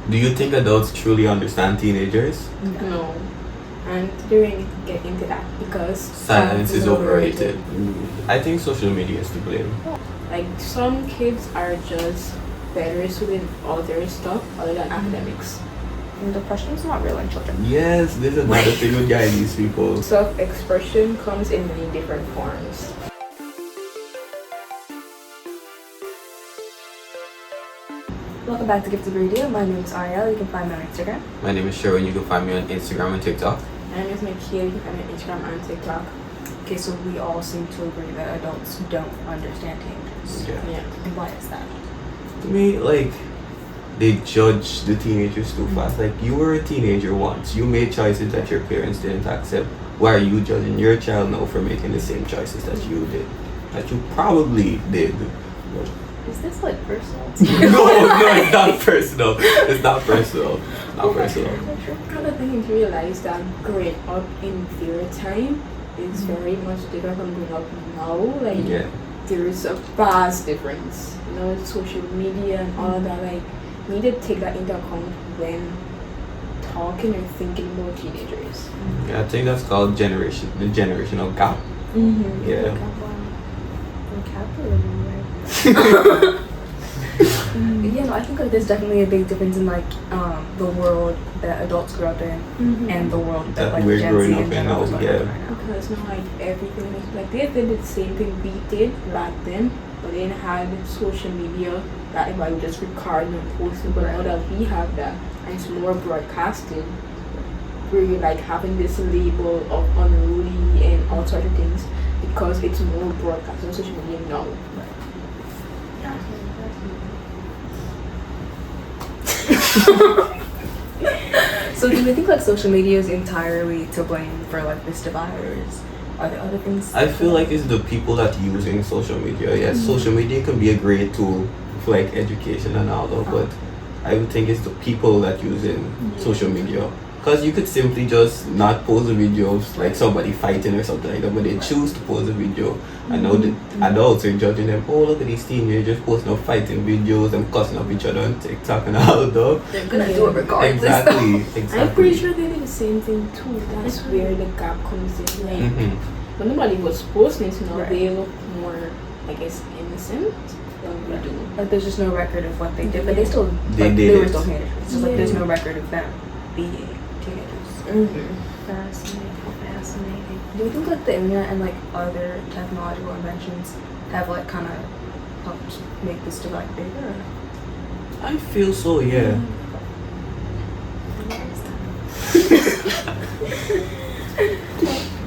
Do you think adults truly understand teenagers? No. And they really get into that because Silence is overrated. I think social media is to blame. like some kids are just better suited other stuff other than academics. And depression is not real in children. Yes, there's another thing with these people. Self-expression comes in many different forms. Welcome back to Gift of Radio. My name is Ariel. You can find me on Instagram. My name is Sherwin. You can find me on Instagram and TikTok. My name is Makala. You can find me on Instagram and TikTok. Okay, so we all seem to agree that adults don't understand teenagers. Yeah. And why is that? To me, like, they judge the teenagers too fast. Like, you were a teenager once. You made choices that your parents didn't accept. Why are you judging your child now for making the same choices that you did? That you probably did. Is this like personal? No, it's not personal. It's not personal. Not personal. Another thing to realize that growing up in their time is very much different from growing up now. Like, Yeah. there is a vast difference. You know, social media and all of that. Like, we need to take that into account when talking or thinking about teenagers. Yeah, I think that's called the generational gap. Mm-hmm. Yeah. Capitalism, right? Yeah, no, I think like there's definitely a big difference in like the world that adults grew up in and the world that like we're Gen growing Z up in in general now, is going yeah. on right now. Because now, like, everything is like they did the same thing we did back then, but they didn't have social media that everybody would just record and post it. But now that we have that and it's more broadcasted, we're like having this label of unruly and all sorts of things because it's more broadcasted on social media now. So do you think like social media is entirely to blame for like this divide, or are there other things? I feel like it's the people that using social media. Yes, social media can be a great tool for like education and all that, but I would think it's the people that using social media. Because you could simply just not post a video of like somebody fighting or something like that, but they choose to post a video. I know the adults are judging them. Oh, look at these teenagers posting up fighting videos and cussing up each other on TikTok and all that. They're gonna do it regardless. Exactly. I'm pretty sure they did the same thing too. That's where the gap comes in. Like, when nobody was posting it, they look more, I guess, innocent than we do. Like there's just no record of what they did, but they still They like, did they were it. still teenagers. It's just like there's no record of them being teenagers. Fascinating. Do you think like the internet and like other technological inventions have like kind of helped make this divide bigger? I feel so, yeah.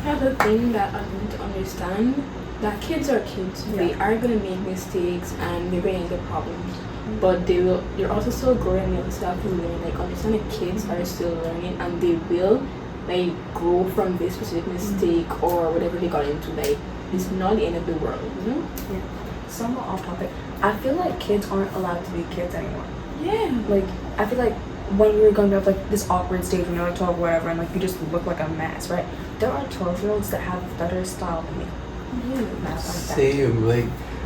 Another thing that I need to understand that kids are kids. They are gonna make mistakes and they're gonna get problems. But they're also still growing, they'll still have to learn. Like, understand that kids are still learning and they will like grow from this specific mistake or whatever they got into. Like, it's not the end of the world, you know? Yeah. Somewhat off topic. I feel like kids aren't allowed to be kids anymore. Yeah. Like I feel like when we were going to have like this awkward stage when you're like 12 or whatever and like you just look like a mess, right? There are 12-year-olds that have better style than me. Yeah. Same, like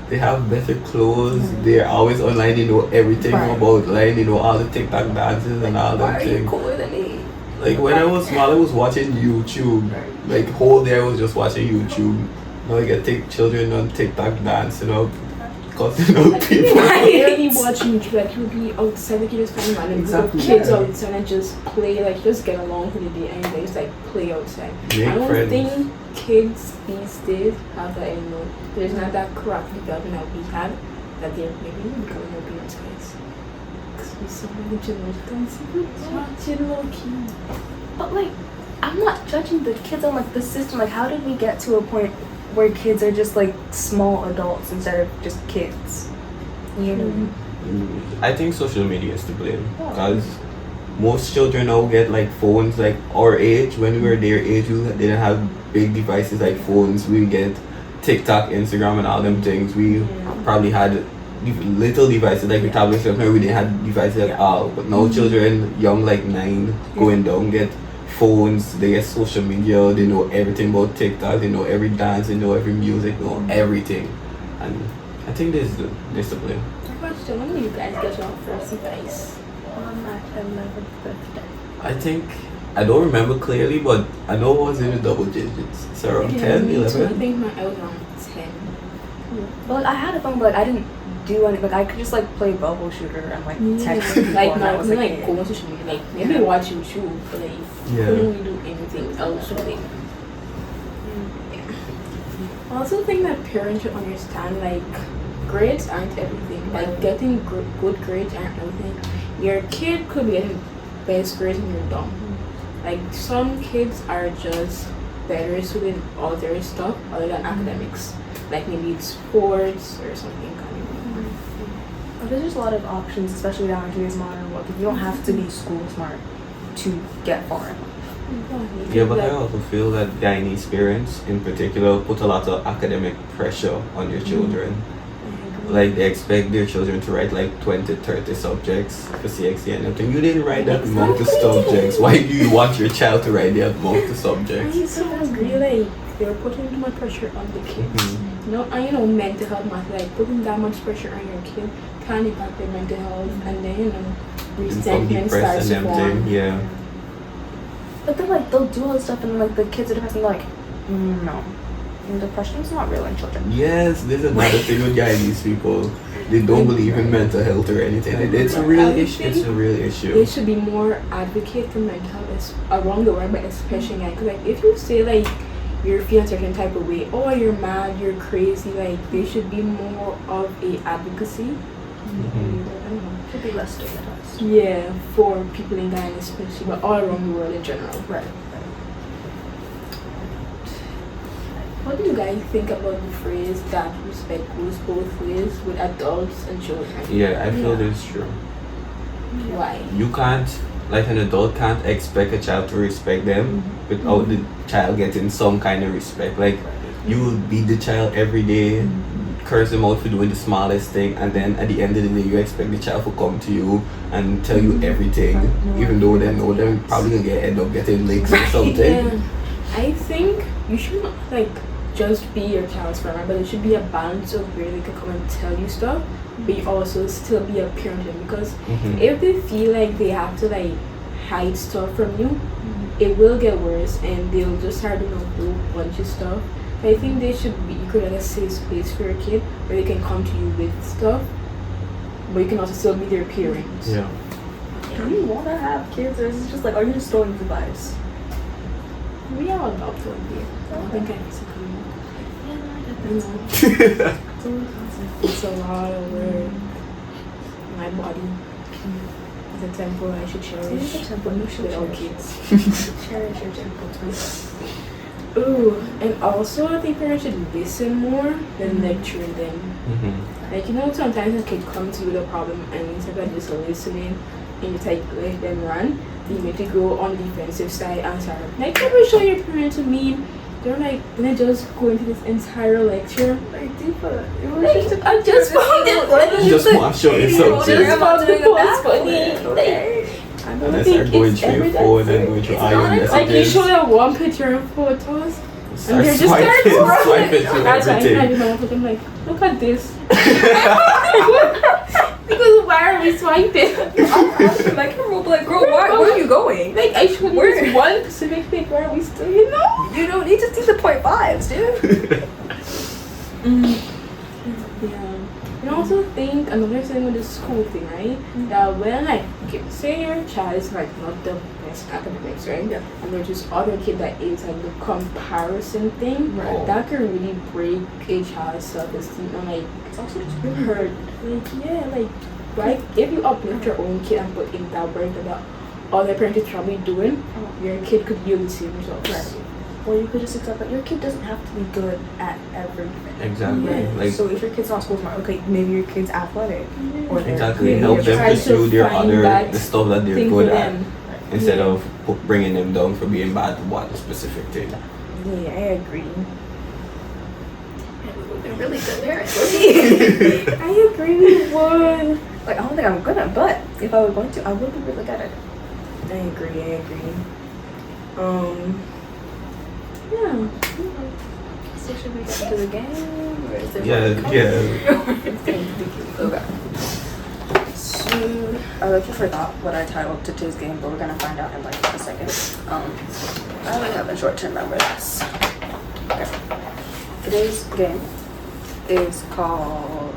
they have better clothes. They're always online. They know everything about line. They know all the TikTok dances and all Why that are you thing. cooler than me? Like when I was small, I was watching YouTube. Like whole day I was just watching YouTube. Now I get children on TikTok dancing up, cussing out people. I really watch YouTube. Like, you'll be outside, like, you just find random group of kids outside and just play, like, just get along for the day and they just like play outside. Make I don't friends. think kids these days have that anymore. There's not that crap development that we had that they're maybe becoming our parents' guys. Because we saw the generation watching low key. But like, I'm not judging the kids on like the system. Like, how did we get to a point where kids are just like small adults instead of just kids? You know? I think social media is to blame because most children now get like phones like our age. When we were their age, we didn't have big devices like phones. We get TikTok, Instagram, and all them things. We probably had little devices like the tablets. No, we didn't have devices at all. But now children, young like 9, going down, get phones. They get social media. They know everything about TikTok. They know every dance. They know every music. They know everything. And I think this is the discipline. Question: when did you guys get your first device? I 11th birthday? I think I don't remember clearly, but I know it was in the double digits. It's around Yeah, 10, me too. I 11. think I was around 10. But like, I had a phone, but like, I didn't do anything. Like I could just like play bubble shooter and like text people. Like and that now, was, like it. go on social media, like maybe watch YouTube, but like Yeah. couldn't really do anything else. So, like, I also think that parents should understand like grades aren't everything. Like getting good grades aren't everything. Your kid could be getting best grades and you're dumb. Like some kids are just better suited in other stuff other than academics. Like maybe it's sports or something kind of. But there's just a lot of options, especially now in today's modern world. You don't have to be school smart to get far in life. Yeah, but I also feel that Guyanese parents, in particular, put a lot of academic pressure on their children. Like, they expect their children to write like 20, 30 subjects for CXC and everything. You didn't write that amount of subjects. Why do you want your child to write that amount of subjects? I so agree, like, they're putting too much pressure on the kids. And mental health matter, like, putting that much pressure on your kid can impact their mental health, and then, Become resentment depressed starts and to form. everything, yeah. But then like they'll do all this stuff and like the kids are depressed and they're like, no. And depression's not real in children. Yes, there's another thing with Guyanese people. They don't believe in mental health or anything. It's a real issue. It's a real issue. They should be more advocate for mental health around the world, but especially because like if you say like you're feeling a certain type of way, or you're mad, you're crazy, like there should be more of a advocacy. I don't know. Should be less stigmatized. Yeah, for people in Ghana especially, but all around the world in general. Right. What do you guys think about the phrase that respect goes both ways with adults and children? Yeah, I feel that's true. Why? You can't, like an adult can't expect a child to respect them without the child getting some kind of respect. Like, you will beat the child every day, curse them out for doing the smallest thing, and then at the end of the day, you expect the child to come to you and tell you everything, even though they know them probably gonna end up getting licks or something. Yeah. I think you should not like just be your child's friend, but it should be a balance of where they can come and tell you stuff, but you also still be a parent to them, because if they feel like they have to like hide stuff from you, it will get worse and they'll just start doing a whole bunch of stuff. I think they should be create a safe space for your kid where they can come to you with stuff, but you can also still be their parents. Yeah. Do you want to have kids, or is it just like, are you just throwing advice? We are adopted one day. I don't think I physically it's a lot of work. My body is a temple I should cherish. It is a temple you should without cherish. kids. Cherish your temple too. Ooh, and also I think parents should listen more than lecturing them. Like, sometimes a kid comes to you with a problem and instead of just listening and you like let them run, you need to go on the defensive side and start like, never show your parents a meme. They're like, then just go into this entire lecture. Like, Deepa, it was Like, just I just found it funny. Just want to show you something. Just found it funny. Okay. I And don't I think start going it's through ever your that phone and serious. going through It's all your not, messages. Like, you show them one picture and photos. Start And they're just swiping, start swiping through That's why everything. I know I'm like, look at this. Because why are we swiping? Like, girl, where are you going? Like, I showed you this one specific thing. Why are we still, You don't need to see the 0.5s, dude. Yeah. And I also think another thing with the school thing, right? That when like say your child is like not the best academics, right? Yeah. And there's this other kid that is like the comparison thing, Right. that can really break a child's self-esteem and like It's also just hurt. Like right? If you uplift your own kid and put in that work that other parent is probably doing, your kid could yield the same results. Right. Or you could just accept that your kid doesn't have to be good at everything. Exactly. Yeah. Like, So if your kid's not school smart, okay, maybe your kid's athletic. Or they're exactly. Yeah, Help you them try to pursue their find other, that the stuff that they're thing good for at, them. instead of bringing them down for being bad at one specific thing. Yeah, I agree. They're really good parents. I agree with one. Like, I don't think I'm good at, but if I were going to, I would be really good at it. I agree. Yeah. So should we get into the game? Or is there Yeah, more? yeah. Okay. So I literally forgot what I titled today's game, but we're gonna find out in like a second. I only have a short-term memory loss. Okay. Today's game is called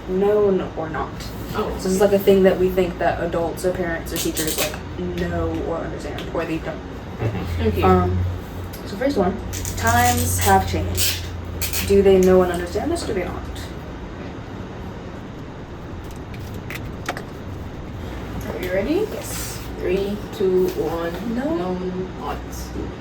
Known or Not. Oh, So this is like a thing that we think that adults or parents or teachers like know or understand, or they don't. okay. So first one, times have changed. Do they know and understand this, or do they not? Are you ready? Yes. 3, 2, 1. No. No, not.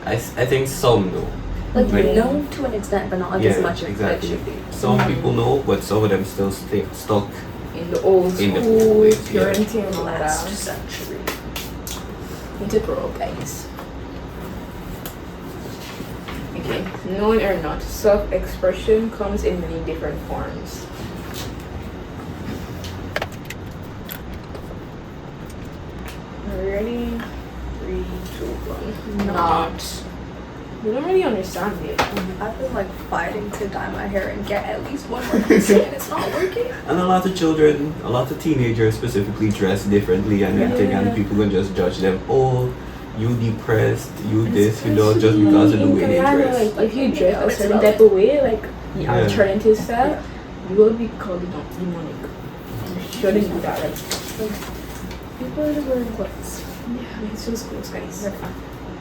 I think some know. Like Right. known to an extent, but not like as much as it should be. Some people know, but some of them still stay stuck. In the old In the school, old ways, yeah. purity and all Last that. century. Need to grow, guys. Okay, known or not, self-expression comes in many different forms. Are you ready? 3, 2, 1. Not. We don't really understand it. I've been like fighting to dye my hair and get at least one more piece and it's not working. And a lot of children, a lot of teenagers specifically dress differently and everything, and people can just judge them. Oh, you depressed, you this, you know, just because of the way they dress. Like, if you dress a certain type of way, like the alternative style, you will be called demonic. You shouldn't do that. Like People are wearing clothes. yeah, it's just close, guys.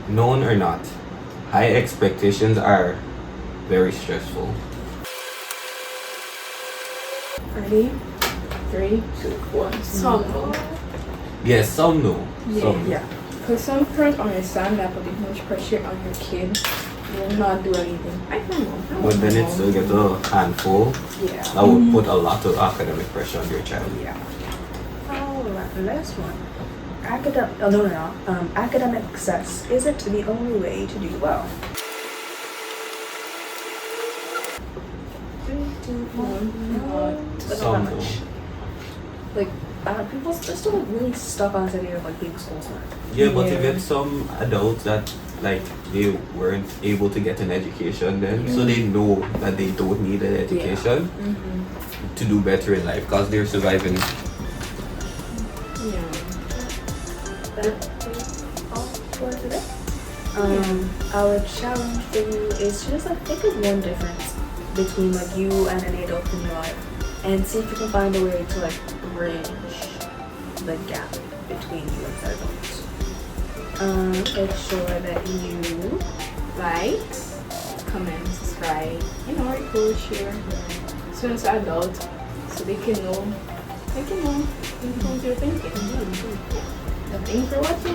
Known or not, high expectations are very stressful. Ready? 3, 2, 1. Some know. Yes, some know. Yeah. Some know. Yeah. Because some parents understand that putting much pressure on your kid will not do anything. I don't know. But then it still gets a handful. Yeah. That would put a lot of academic pressure on your child. Yeah. Alright, last one. Academic success isn't the only way to do well. 3, 2, 1. But not Some that much. know. Like, people are still like, really stuck on this idea of like being school smart. Yeah, but you Yeah. get some adults that like they weren't able to get an education then, so they know that they don't need an education to do better in life because they're surviving. Yeah. That's all for today. Our challenge for you is to just like think of one difference between like you and any adult in your life and see if you can find a way to like bridge the gap between you and said adults. Make sure that you Like, comment, subscribe, share. So it's adult, so they can know. They can know what you're thinking. Thanks for watching.